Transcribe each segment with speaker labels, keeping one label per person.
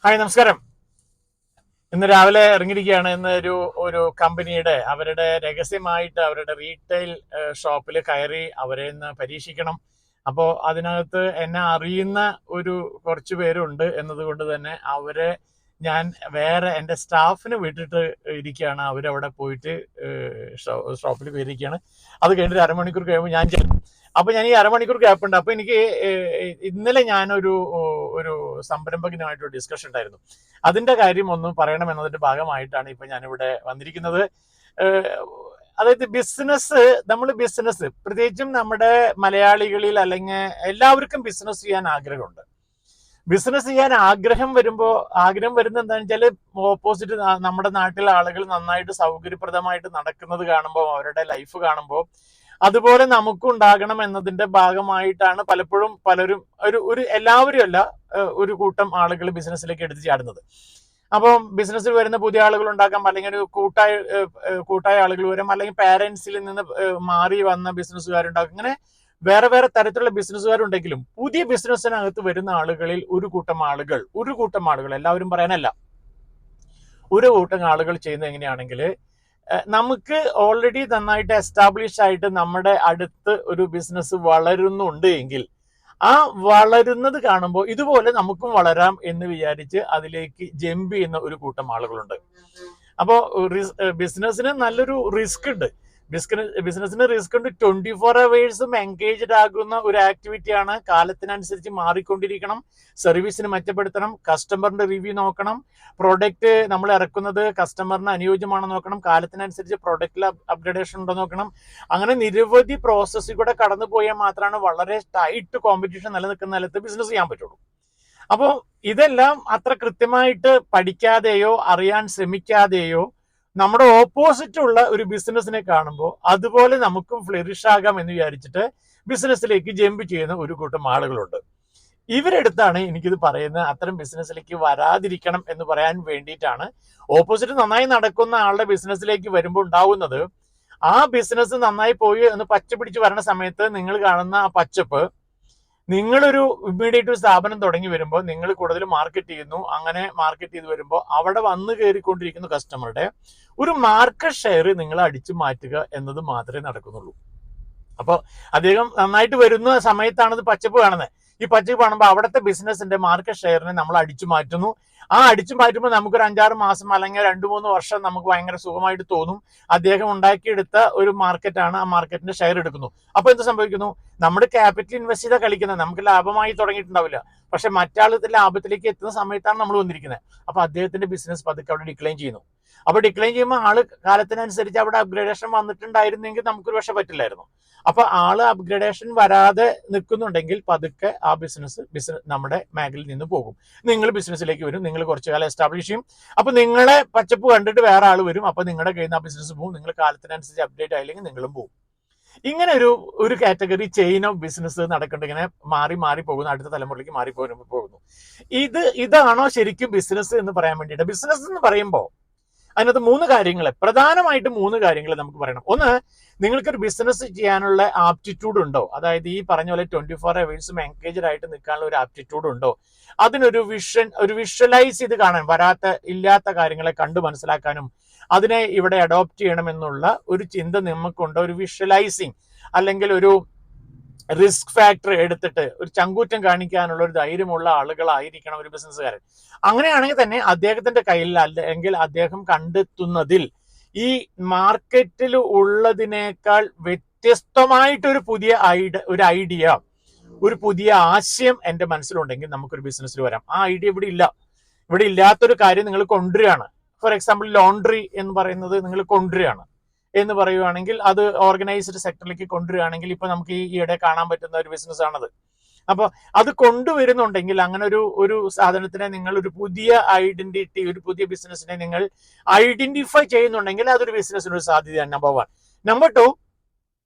Speaker 1: Hi, നമസ്കാരം. ഇന്ന് രാവിലെ ഇറങ്ങിയിരിക്കുകയാണ്. ഇന്ന് ഒരു കമ്പനിയുടെ അവരുടെ രഹസ്യമായിട്ട് അവരുടെ റീറ്റെയിൽ ഷോപ്പിൽ കയറി അവരെ ഇന്ന് പരീക്ഷിക്കണം. അപ്പോൾ അതിനകത്ത് എന്നെ അറിയുന്ന കുറച്ച് പേരുണ്ട് എന്നതുകൊണ്ട് തന്നെ അവരെ ഞാൻ വേറെ എൻ്റെ സ്റ്റാഫിന് വിട്ടിട്ട് ഇരിക്കുകയാണ്. അവരവിടെ പോയിട്ട് ഷോപ്പിൽ കയറിയിരിക്കുകയാണ്. അത് കഴിഞ്ഞിട്ട് ഒരു അരമണിക്കൂർ കഴിയുമ്പോൾ ഞാൻ ചെല്ലും. അപ്പൊ ഞാൻ ഈ അരമണിക്കൂർ ഗ്യാപ്പ് ഉണ്ട്. അപ്പൊ എനിക്ക് ഇന്നലെ ഞാനൊരു ഒരു സംരംഭകനുമായിട്ട് ഡിസ്കഷൻ ഉണ്ടായിരുന്നു. അതിന്റെ കാര്യം ഒന്ന് പറയണം എന്നതിന്റെ ഭാഗമായിട്ടാണ് ഇപ്പൊ ഞാനിവിടെ വന്നിരിക്കുന്നത്. അതായത് ബിസിനസ് പ്രത്യേകിച്ചും നമ്മുടെ മലയാളികളിൽ അല്ലെങ്കിൽ എല്ലാവർക്കും ബിസിനസ് ചെയ്യാൻ ആഗ്രഹമുണ്ട്. ബിസിനസ് ചെയ്യാൻ ആഗ്രഹം വരുന്ന എന്താണെന്ന് വെച്ചാൽ ഓപ്പോസിറ്റ് നമ്മുടെ നാട്ടിലെ ആളുകൾ നന്നായിട്ട് സൗകര്യപ്രദമായിട്ട് നടക്കുന്നത് കാണുമ്പോൾ, അവരുടെ ലൈഫ് കാണുമ്പോൾ അതുപോലെ നമുക്കും ഉണ്ടാകണം എന്നതിന്റെ ഭാഗമായിട്ടാണ് പലപ്പോഴും പലരും എല്ലാവരും അല്ല, ഒരു കൂട്ടം ആളുകൾ ബിസിനസ്സിലേക്ക് എടുത്തു ചാടുന്നത്. അപ്പം ബിസിനസ്സിൽ വരുന്ന പുതിയ ആളുകൾ ഉണ്ടാക്കാം, അല്ലെങ്കിൽ ഒരു കൂട്ടായ ആളുകൾ വരും, അല്ലെങ്കിൽ പാരന്റ്സിൽ നിന്ന് മാറി വന്ന ബിസിനസ്സുകാരുണ്ടാകും. ഇങ്ങനെ വേറെ വേറെ തരത്തിലുള്ള ബിസിനസ്സുകാരുണ്ടെങ്കിലും പുതിയ ബിസിനസ്സിനകത്ത് വരുന്ന ആളുകളിൽ ഒരു കൂട്ടം ആളുകൾ എല്ലാവരും പറയാനല്ല, ഒരു കൂട്ടം ആളുകൾ ചെയ്യുന്നത് എങ്ങനെയാണെങ്കിൽ, നമുക്ക് ഓൾറെഡി നന്നായിട്ട് എസ്റ്റാബ്ലിഷ് ആയിട്ട് നമ്മുടെ അടുത്ത് ഒരു ബിസിനസ് വളരുന്നുണ്ട് എങ്കിൽ ആ വളരുന്നത് കാണുമ്പോൾ ഇതുപോലെ നമുക്കും വളരാം എന്ന് വിചാരിച്ച് അതിലേക്ക് ജമ്പ് ചെയ്യുന്ന ഒരു കൂട്ടം ആളുകളുണ്ട്. അപ്പോൾ ബിസിനസ്സിന് നല്ലൊരു റിസ്ക് ഉണ്ട്. ബിസിനസ്സിന് റിസ്ക് ഉണ്ട്. 24 hours എൻഗേജ്ഡ് ആകുന്ന ഒരു ആക്ടിവിറ്റിയാണ്. കാലത്തിനനുസരിച്ച് മാറിക്കൊണ്ടിരിക്കണം, സർവീസിന് മെച്ചപ്പെടുത്തണം, കസ്റ്റമറിന്റെ റിവ്യൂ നോക്കണം, പ്രൊഡക്റ്റ് നമ്മൾ ഇറക്കുന്നത് കസ്റ്റമറിന് അനുയോജ്യമാണെന്ന് നോക്കണം, കാലത്തിനനുസരിച്ച് പ്രൊഡക്റ്റിൽ അപ്ഗ്രഡേഷൻ ഉണ്ടോ നോക്കണം. അങ്ങനെ നിരവധി പ്രോസസ്സിൽ കൂടെ കടന്നു പോയാൽ മാത്രമാണ് വളരെ ടൈറ്റ് കോമ്പറ്റീഷൻ നിലനിൽക്കുന്ന നിലത്ത് ബിസിനസ് ചെയ്യാൻ പറ്റുള്ളൂ. അപ്പോൾ ഇതെല്ലാം അത്ര കൃത്യമായിട്ട് പഠിക്കാതെയോ അറിയാൻ ശ്രമിക്കാതെയോ നമ്മുടെ ഓപ്പോസിറ്റ് ഉള്ള ഒരു ബിസിനസ്സിനെ കാണുമ്പോൾ അതുപോലെ നമുക്കും ഫ്ലറിഷ് ആകാം എന്ന് വിചാരിച്ചിട്ട് ബിസിനസ്സിലേക്ക് ജമ്പ് ചെയ്യുന്ന ഒരു കൂട്ടം ആളുകളുണ്ട്. ഇവരെടുത്താണ് എനിക്കിത് പറയുന്നത്. അത്തരം ബിസിനസ്സിലേക്ക് വരാതിരിക്കണം എന്ന് പറയാൻ വേണ്ടിയിട്ടാണ്. ഓപ്പോസിറ്റ് നന്നായി നടക്കുന്ന ആളുടെ ബിസിനസ്സിലേക്ക് വരുമ്പോൾ ഉണ്ടാവുന്നത്, ആ ബിസിനസ് നന്നായി പോയി എന്ന് പച്ച പിടിച്ച് വരണ സമയത്ത് നിങ്ങൾ കാണുന്ന ആ പച്ചപ്പ്, നിങ്ങളൊരു ഇമ്മീഡിയറ്റ് സ്ഥാപനം തുടങ്ങി വരുമ്പോൾ നിങ്ങൾ കൂടുതൽ മാർക്കറ്റ് ചെയ്യുന്നു. അങ്ങനെ മാർക്കറ്റ് ചെയ്ത് വരുമ്പോൾ അവിടെ വന്നു കയറിക്കൊണ്ടിരിക്കുന്ന കസ്റ്റമറുടെ ഒരു മാർക്കറ്റ് ഷെയർ നിങ്ങൾ അടിച്ചു മാറ്റുക എന്നത് മാത്രമേ നടക്കുന്നുള്ളൂ. അപ്പോൾ അദ്ദേഹം നന്നായിട്ട് വരുന്ന സമയത്താണ് പച്ചപ്പ് കാണുന്നത്. ഈ പച്ചപ്പ് കാണുമ്പോൾ അവിടുത്തെ ബിസിനസിന്റെ മാർക്കറ്റ് ഷെയറിനെ നമ്മൾ അടിച്ചു മാറ്റുന്നു. ആ അടിച്ചു മാറ്റുമ്പോൾ നമുക്കൊരു 5-6 മാസം അല്ലെങ്കിൽ 2-3 വർഷം നമുക്ക് ഭയങ്കര സുഖമായിട്ട് തോന്നും. അദ്ദേഹം ഉണ്ടാക്കിയെടുത്ത ഒരു മാർക്കറ്റാണ്, ആ മാർക്കറ്റിന്റെ ഷെയർ എടുക്കുന്നു. അപ്പൊ എന്ത് സംഭവിക്കുന്നു? നമ്മുടെ ക്യാപിറ്റൽ ഇൻവെസ്റ്റ് ചെയ്താൽ കളിക്കുന്നത്, നമുക്ക് ലാഭമായി തുടങ്ങിയിട്ടുണ്ടാവില്ല. പക്ഷെ മറ്റാളത്തെ ലാഭത്തിലേക്ക് എത്തുന്ന സമയത്താണ് നമ്മൾ വന്നിരിക്കുന്നത്. അപ്പൊ അദ്ദേഹത്തിന്റെ ബിസിനസ് പതുക്കെ അവിടെ ഡിക്ലൈൻ ചെയ്യുന്നു. അപ്പൊ ഡിക്ലൈൻ ചെയ്യുമ്പോൾ ആള് കാലത്തിനനുസരിച്ച് അവിടെ അപ്ഗ്രേഡേഷൻ വന്നിട്ടുണ്ടായിരുന്നെങ്കിൽ നമുക്കൊരു പക്ഷെ പറ്റില്ലായിരുന്നു. അപ്പൊ ആള് അപ്ഗ്രേഡേഷൻ വരാതെ നിൽക്കുന്നുണ്ടെങ്കിൽ പതുക്കെ ആ ബിസിനസ് നമ്മുടെ മേഖലയിൽ നിന്ന് പോകും. നിങ്ങൾ ബിസിനസ്സിലേക്ക് വരും, നിങ്ങൾ കുറച്ചു കാലം എസ്റ്റാബ്ലിഷ് ചെയ്യും. അപ്പൊ നിങ്ങളെ പച്ചപ്പ് കണ്ടിട്ട് വേറെ ആൾ വരും. അപ്പൊ നിങ്ങളുടെ കയ്യിൽ നിന്ന് ആ ബിസിനസ് പോകും. നിങ്ങൾ കാലത്തിനനുസരിച്ച് അപ്ഡേറ്റ് ആയില്ലെങ്കിൽ നിങ്ങളും പോകും. ഇങ്ങനെ ഒരു കാറ്റഗറി ചെയിൻ ഓഫ് ബിസിനസ് നടക്കേണ്ട, ഇങ്ങനെ മാറി പോകുന്നു, അടുത്ത തലമുറയിലേക്ക് പോകുന്നു. ഇതാണോ ശരിക്കും ബിസിനസ് എന്ന് പറയാൻ വേണ്ടിയിട്ട്? ബിസിനസ് എന്ന് പറയുമ്പോൾ അതിനകത്ത് പ്രധാനമായിട്ട് 3 കാര്യങ്ങൾ നമുക്ക് പറയണം. ഒന്ന്, നിങ്ങൾക്കൊരു ബിസിനസ് ചെയ്യാനുള്ള ആപ്റ്റിറ്റ്യൂഡ് ഉണ്ടോ? അതായത് ഈ പറഞ്ഞ പോലെ 24 hours എൻഗേജ്ഡ് ആയിട്ട് നിൽക്കാനുള്ള ഒരു ആപ്റ്റിറ്റ്യൂഡ് ഉണ്ടോ? അതിനൊരു വിഷ്വലൈസ് ചെയ്ത് കാണാൻ, ഇല്ലാത്ത കാര്യങ്ങളെ കണ്ടു മനസ്സിലാക്കാനും അതിനെ ഇവിടെ അഡോപ്റ്റ് ചെയ്യണമെന്നുള്ള ഒരു ചിന്ത നമുക്കുണ്ടോ? ഒരു വിഷ്വലൈസിങ് അല്ലെങ്കിൽ ഒരു റിസ്ക് ഫാക്ടർ എടുത്തിട്ട് ഒരു ചങ്കൂറ്റം കാണിക്കാനുള്ള ഒരു ധൈര്യമുള്ള ആളുകളായിരിക്കണം ഒരു ബിസിനസ്സുകാരൻ. അങ്ങനെയാണെങ്കിൽ തന്നെ അദ്ദേഹത്തിന്റെ കയ്യിൽ അല്ലെങ്കിൽ അദ്ദേഹം കണ്ടെത്തുന്നതിൽ ഈ മാർക്കറ്റിൽ ഉള്ളതിനേക്കാൾ വ്യത്യസ്തമായിട്ടൊരു പുതിയ ഐഡിയ, ഒരു പുതിയ ആശയം എന്റെ മനസ്സിലുണ്ടെങ്കിൽ നമുക്കൊരു ബിസിനസ്സിൽ വരാം. ആ ഐഡിയ ഇവിടെ ഇല്ലാത്തൊരു കാര്യം നിങ്ങൾ കൊണ്ടുവരികയാണ്. ഫോർ എക്സാമ്പിൾ, ലോണ്ടറി എന്ന് പറയുന്നത് നിങ്ങൾ കൊണ്ടുവരികയാണ് എന്ന് പറയുകയാണെങ്കിൽ, അത് ഓർഗനൈസ്ഡ് സെക്ടറിലേക്ക് കൊണ്ടുവരികയാണെങ്കിൽ ഇപ്പൊ നമുക്ക് ഈയിടെ കാണാൻ പറ്റുന്ന ഒരു ബിസിനസ് ആണത്. അപ്പൊ അത് കൊണ്ടുവരുന്നുണ്ടെങ്കിൽ, അങ്ങനെ ഒരു സാധനത്തിനെ നിങ്ങൾ ഒരു പുതിയ ഐഡന്റിറ്റി, ഒരു പുതിയ ബിസിനസിനെ നിങ്ങൾ ഐഡന്റിഫൈ ചെയ്യുന്നുണ്ടെങ്കിൽ അതൊരു ബിസിനസ്സിന് ഒരു സാധ്യതയാണ്. നമ്പർ 1. നമ്പർ 2,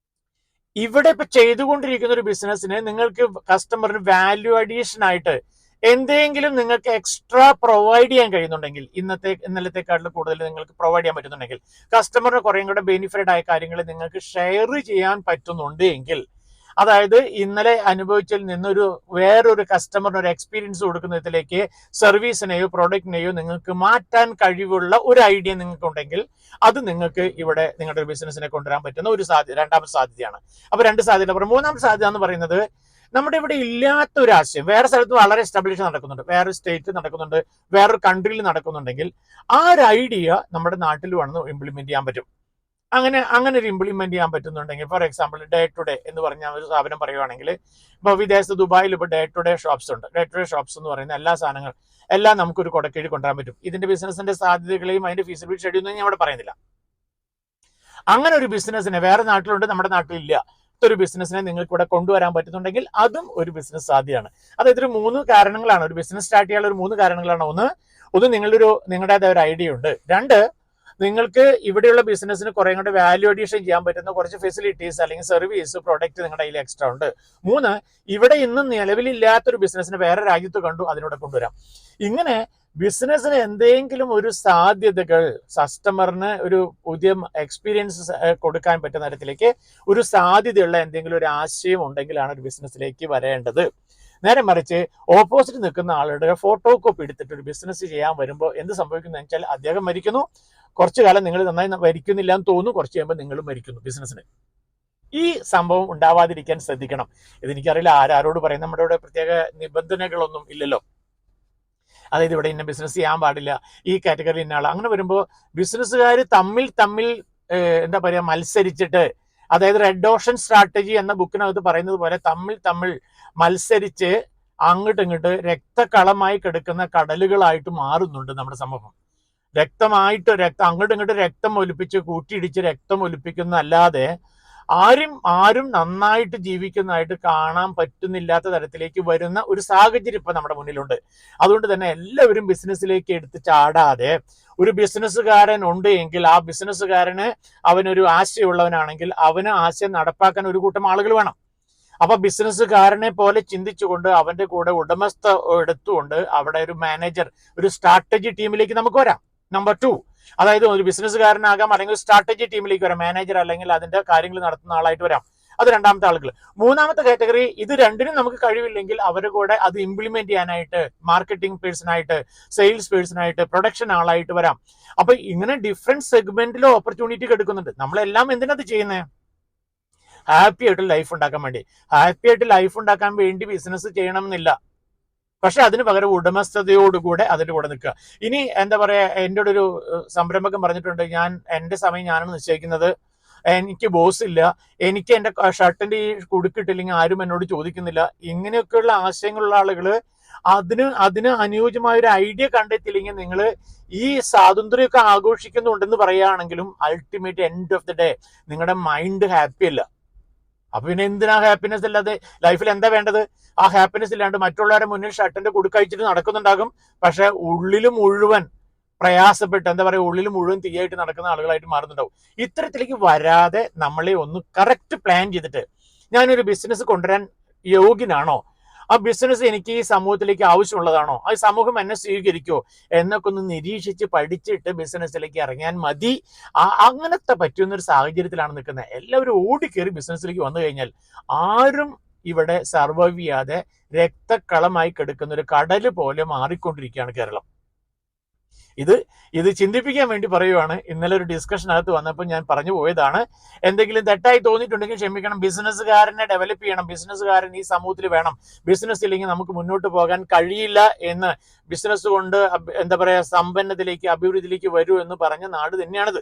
Speaker 1: ഇവിടെ ഇപ്പൊ ചെയ്തുകൊണ്ടിരിക്കുന്ന ഒരു ബിസിനസ്സിന് നിങ്ങൾക്ക് കസ്റ്റമറിന് വാല്യൂ അഡീഷൻ ആയിട്ട് എന്തെങ്കിലും നിങ്ങൾക്ക് എക്സ്ട്രാ പ്രൊവൈഡ് ചെയ്യാൻ കഴിയുന്നുണ്ടെങ്കിൽ, ഇന്നലത്തെക്കാട്ടിലും കൂടുതൽ നിങ്ങൾക്ക് പ്രൊവൈഡ് ചെയ്യാൻ പറ്റുന്നുണ്ടെങ്കിൽ, കസ്റ്റമറിന് കുറേ കൂടെ ബെനിഫിറ്റ് ആയ കാര്യങ്ങൾ നിങ്ങൾക്ക് ഷെയർ ചെയ്യാൻ പറ്റുന്നുണ്ട് എങ്കിൽ അതായത് ഇന്നലെ അനുഭവിച്ചതിൽ നിന്നൊരു വേറൊരു കസ്റ്റമറിന് ഒരു എക്സ്പീരിയൻസ് കൊടുക്കുന്നതിലേക്ക് സർവീസിനെയോ പ്രൊഡക്റ്റിനെയോ നിങ്ങൾക്ക് മാറ്റാൻ കഴിവുള്ള ഒരു ഐഡിയ നിങ്ങൾക്ക് ഉണ്ടെങ്കിൽ അത് നിങ്ങൾക്ക് ഇവിടെ നിങ്ങളുടെ ബിസിനസ്സിനെ കൊണ്ടുവരാൻ പറ്റുന്ന ഒരു സാധ്യത, രണ്ടാമത്തെ സാധ്യതയാണ്. അപ്പൊ രണ്ട് സാധ്യത. മൂന്നാമത്തെ സാധ്യത എന്ന് പറയുന്നത് നമ്മുടെ ഇവിടെ ഇല്ലാത്ത ഒരു ആശയം വേറെ സ്ഥലത്ത് വളരെ എസ്റ്റാബ്ലിഷ് നടക്കുന്നുണ്ട്, വേറെ സ്റ്റേറ്റ് നടക്കുന്നുണ്ട്, വേറൊരു കൺട്രിയിൽ നടക്കുന്നുണ്ടെങ്കിൽ ആ ഒരു ഐഡിയ നമ്മുടെ നാട്ടിൽ വന്ന് ഇംപ്ലിമെന്റ് ചെയ്യാൻ പറ്റും. അങ്ങനെ ഒരു ഇംപ്ലിമെന്റ് ചെയ്യാൻ പറ്റുന്നുണ്ടെങ്കിൽ, for example day to day എന്ന് പറഞ്ഞ ഒരു സ്ഥാപനം പറയുവാണെങ്കിൽ, ഇപ്പൊ വിദേശത്ത് ദുബായിൽ ഇപ്പോൾ ഡേ ടു ഡേ ഷോപ്സ് ഉണ്ട്. ഡേ ടു ഡേ ഷോപ്സ് എന്ന് പറയുന്ന എല്ലാ സാധനങ്ങളും എല്ലാം നമുക്കൊരു കൊടക്കീഴിൽ കൊണ്ടുവരാൻ പറ്റും. ഇതിന്റെ ബിസിനസിന്റെ സാധ്യതകളെയും അതിന്റെ ഫീസിബിലിറ്റി ഷെഡ്യൂൾ ഞാൻ ഇവിടെ പറയുന്നില്ല. അങ്ങനെ ഒരു ബിസിനസ്സിനെ വേറെ നാട്ടിലുണ്ട്, നമ്മുടെ നാട്ടിലില്ല. ഒരു ബിസിനസ്സിനെ നിങ്ങൾക്ക് ഇവിടെ കൊണ്ടുവരാൻ പറ്റുന്നുണ്ടെങ്കിൽ അതും ഒരു ബിസിനസ് സാധ്യതയാണ്. അതായത് ഒരു 3 കാരണങ്ങളാണ് ഒരു ബിസിനസ് സ്റ്റാർട്ട് ചെയ്യാനുള്ള ഒരു 3 കാരണങ്ങളാണ്. ഒന്ന് നിങ്ങളുടേതായ ഒരു ഐഡിയ ഉണ്ട്. 2 നിങ്ങൾക്ക് ഇവിടെയുള്ള ബിസിനസ്സിന് കുറെ കൂടെ വാല്യൂ അഡീഷൻ ചെയ്യാൻ പറ്റുന്ന കുറച്ച് ഫെസിലിറ്റീസ് അല്ലെങ്കിൽ സർവീസ് പ്രൊഡക്റ്റ് നിങ്ങളുടെ കയ്യിൽ എക്സ്ട്രാ ഉണ്ട്. 3 ഇവിടെ ഇന്നും നിലവിലില്ലാത്തൊരു ബിസിനസ്സിന് വേറെ രാജ്യത്ത് കണ്ടു, അതിനോടെ കൊണ്ടുവരാം. ഇങ്ങനെ ബിസിനസ്സിന് എന്തെങ്കിലും ഒരു സാധ്യതകൾ, കസ്റ്റമറിന് ഒരു പുതിയ എക്സ്പീരിയൻസ് കൊടുക്കാൻ പറ്റുന്ന തരത്തിലേക്ക് ഒരു സാധ്യതയുള്ള എന്തെങ്കിലും ഒരു ആശയം ഉണ്ടെങ്കിലാണ് ഒരു ബിസിനസ്സിലേക്ക് വരേണ്ടത്. നേരെ മറിച്ച് ഓപ്പോസിറ്റ് നിൽക്കുന്ന ആളുടെ ഫോട്ടോ കോപ്പി എടുത്തിട്ട് ഒരു ബിസിനസ് ചെയ്യാൻ വരുമ്പോൾ എന്ത് സംഭവിക്കുന്നു വെച്ചാൽ അദ്ദേഹം മരിക്കുന്നു, കുറച്ചു കാലം നിങ്ങൾ നന്നായി മരിക്കുന്നില്ല എന്ന് തോന്നുന്നു, കുറച്ച് കഴിയുമ്പോൾ നിങ്ങളും മരിക്കുന്നു ബിസിനസ്സിന്. ഈ സംഭവം ഉണ്ടാവാതിരിക്കാൻ ശ്രദ്ധിക്കണം. ഇതെനിക്കറിയില്ല ആരോട് പറയും, നമ്മുടെ ഇവിടെ പ്രത്യേക നിബന്ധനകളൊന്നും ഇല്ലല്ലോ. അതായത് ഇവിടെ ഇന്ന ബിസിനസ് ചെയ്യാൻ പാടില്ല, ഈ കാറ്റഗറി ഇന്ന ആള്. അങ്ങനെ വരുമ്പോൾ ബിസിനസ്സുകാർ തമ്മിൽ എന്താ പറയുക മത്സരിച്ചിട്ട്, അതായത് റെഡ് ഓഷൻ സ്ട്രാറ്റജി എന്ന ബുക്കിനകത്ത് പറയുന്നത് പോലെ തമ്മിൽ മത്സരിച്ച് അങ്ങോട്ടും ഇങ്ങോട്ട് രക്തക്കളമായി കിടക്കുന്ന കടലുകളായിട്ട് മാറുന്നുണ്ട് നമ്മുടെ സമൂഹം. അങ്ങോട്ടും ഇങ്ങോട്ട് രക്തം ഒലിപ്പിച്ച് കൂട്ടിയിടിച്ച് രക്തം ഒലിപ്പിക്കുന്നതല്ലാതെ ആരും നന്നായിട്ട് ജീവിക്കുന്നതായിട്ട് കാണാൻ പറ്റുന്നില്ലാത്ത തരത്തിലേക്ക് വരുന്ന ഒരു സാഹചര്യം ഇപ്പൊ നമ്മുടെ മുന്നിലുണ്ട്. അതുകൊണ്ട് തന്നെ എല്ലാവരും ബിസിനസ്സിലേക്ക് എടുത്ത് ചാടാതെ, ഒരു ബിസിനസ്സുകാരൻ ഉണ്ട് എങ്കിൽ ആ ബിസിനസ്സുകാരന് അവനൊരു ആശയമുള്ളവനാണെങ്കിൽ അവന് ആശയം നടപ്പാക്കാൻ ഒരു കൂട്ടം ആളുകൾ വേണം. അപ്പൊ ബിസിനസ്സുകാരനെ പോലെ ചിന്തിച്ചുകൊണ്ട് അവന്റെ കൂടെ ഉടമസ്ഥ എടുത്തുകൊണ്ട് അവിടെ ഒരു മാനേജർ, ഒരു സ്ട്രാറ്റജി ടീമിലേക്ക് നമുക്ക് വരാം. നമ്പർ 2, അതായത് ഒരു ബിസിനസ്സുകാരനാകാം, അല്ലെങ്കിൽ സ്ട്രാറ്റജി ടീമിലേക്ക് വരാം, മാനേജർ അല്ലെങ്കിൽ അതിന്റെ കാര്യങ്ങൾ നടത്തുന്ന ആളായിട്ട് വരാം. അത് രണ്ടാമത്തെ ആളുകൾ. മൂന്നാമത്തെ കാറ്റഗറി, ഇത് രണ്ടിനും നമുക്ക് കഴിവില്ലെങ്കിൽ അവരുടെ കൂടെ അത് ഇംപ്ലിമെന്റ് ചെയ്യാനായിട്ട് മാർക്കറ്റിംഗ് പേഴ്സണായിട്ട്, സെയിൽസ് പേഴ്സണായിട്ട്, പ്രൊഡക്ഷൻ ആളായിട്ട് വരാം. അപ്പൊ ഇങ്ങനെ ഡിഫറെന്റ് സെഗ്മെന്റിലും ഓപ്പർച്യൂണിറ്റി എടുക്കുന്നുണ്ട്. നമ്മളെല്ലാം എന്തിനത് ചെയ്യുന്നത്? ഹാപ്പി ആയിട്ട് ലൈഫ് ഉണ്ടാക്കാൻ വേണ്ടി. ഹാപ്പി ആയിട്ട് ലൈഫ് ഉണ്ടാക്കാൻ വേണ്ടി ബിസിനസ് ചെയ്യണം എന്നില്ല, പക്ഷെ അതിന് പകരം ഉടമസ്ഥതയോടുകൂടെ അതിന്റെ കൂടെ നിൽക്കുക. ഇനി എന്താ പറയാ, എൻ്റെ ഒരു സംരംഭകൻ പറഞ്ഞിട്ടുണ്ട്, എന്റെ സമയം ഞാനാണ് നിശ്ചയിക്കുന്നത്, എനിക്ക് ബോസ് ഇല്ല, എനിക്ക് എന്റെ ഷർട്ടിന്റെ ഈ കുടുക്കിട്ടില്ലെങ്കിൽ ആരും എന്നോട് ചോദിക്കുന്നില്ല. ഇങ്ങനെയൊക്കെയുള്ള ആശയങ്ങളുള്ള ആളുകള് അതിന് അനുയോജ്യമായ ഒരു ഐഡിയ കണ്ടെത്തിയില്ലെങ്കിൽ നിങ്ങൾ ഈ സ്വാതന്ത്ര്യമൊക്കെ ആഘോഷിക്കുന്നുണ്ടെന്ന് പറയുകയാണെങ്കിലും ultimate end of the day നിങ്ങളുടെ മൈൻഡ് ഹാപ്പി അല്ല. അപ്പൊ പിന്നെ എന്തിനാ ഹാപ്പിനെസ് ഇല്ലാതെ ലൈഫിൽ എന്താ വേണ്ടത്? ആ ഹാപ്പിനെസ് ഇല്ലാണ്ട് മറ്റുള്ളവരുടെ മുന്നിൽ ഷർട്ടിന്റെ കുടുക്കഴിച്ചിട്ട് നടക്കുന്നുണ്ടാകും, പക്ഷെ ഉള്ളിലും മുഴുവൻ പ്രയാസപ്പെട്ട്, എന്താ പറയുക, ഉള്ളിൽ മുഴുവൻ തീയായിട്ട് നടക്കുന്ന ആളുകളായിട്ട് മാറുന്നുണ്ടാവും. ഇത്തരത്തിലേക്ക് വരാതെ നമ്മളെ ഒന്ന് കറക്റ്റ് പ്ലാൻ ചെയ്തിട്ട്, ഞാനൊരു ബിസിനസ് കൊണ്ടുവരാൻ യോഗ്യനാണോ, ആ ബിസിനസ് എനിക്ക് ഈ സമൂഹത്തിലേക്ക് ആവശ്യമുള്ളതാണോ, ആ സമൂഹം എന്നെ സ്വീകരിക്കുമോ എന്നൊക്കെ ഒന്ന് നിരീക്ഷിച്ച് പഠിച്ചിട്ട് ബിസിനസ്സിലേക്ക് ഇറങ്ങാൻ മതി. അങ്ങനത്തെ പറ്റുന്നൊരു സാഹചര്യത്തിലാണ് നിൽക്കുന്നത്. എല്ലാവരും ഓടിക്കേറി ബിസിനസ്സിലേക്ക് വന്നു കഴിഞ്ഞാൽ ആരും ഇവിടെ സർവൈവ് ചെയ്യാതെ രക്തക്കളമായി കിടക്കുന്ന ഒരു കടല് പോലെ മാറിക്കൊണ്ടിരിക്കുകയാണ് കേരളം. ഇത് ചിന്തിപ്പിക്കാൻ വേണ്ടി പറയുവാണ്. ഇന്നലെ ഒരു ഡിസ്കഷനകത്ത് വന്നപ്പോൾ ഞാൻ പറഞ്ഞു പോയതാണ്. എന്തെങ്കിലും തെറ്റായി തോന്നിയിട്ടുണ്ടെങ്കിൽ ക്ഷമിക്കണം. ബിസിനസ്സുകാരനെ ഡെവലപ്പ് ചെയ്യണം, ബിസിനസ്സുകാരൻ ഈ സമൂഹത്തിൽ വേണം, ബിസിനസ് ഇല്ലെങ്കിൽ നമുക്ക് മുന്നോട്ട് പോകാൻ കഴിയില്ല എന്ന്, ബിസിനസ് കൊണ്ട് എന്താ പറയാ സമ്പന്നത്തിലേക്ക് അഭിവൃദ്ധിയിലേക്ക് വരൂ എന്ന് പറഞ്ഞ നാട് തന്നെയാണിത്.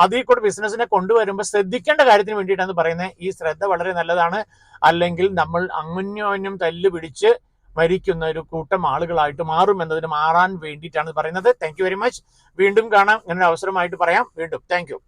Speaker 1: അതിൽ കൂടെ ബിസിനസ്സിനെ കൊണ്ടുവരുമ്പോൾ ശ്രദ്ധിക്കേണ്ട കാര്യത്തിന് വേണ്ടിയിട്ടാണ് പറയുന്നത്. ഈ ശ്രദ്ധ വളരെ നല്ലതാണ്. അല്ലെങ്കിൽ നമ്മൾ അന്യോന്യം തല്ല് പിടിച്ച് മരിക്കുന്ന ഒരു കൂട്ടം ആളുകളായിട്ട് മാറും എന്നതിന് മാറാൻ വേണ്ടിയിട്ടാണ് പറയുന്നത്. Thank you very much. വീണ്ടും കാണാം. ഇങ്ങനെ അവസരമായിട്ട് പറയാം വീണ്ടും. Thank you.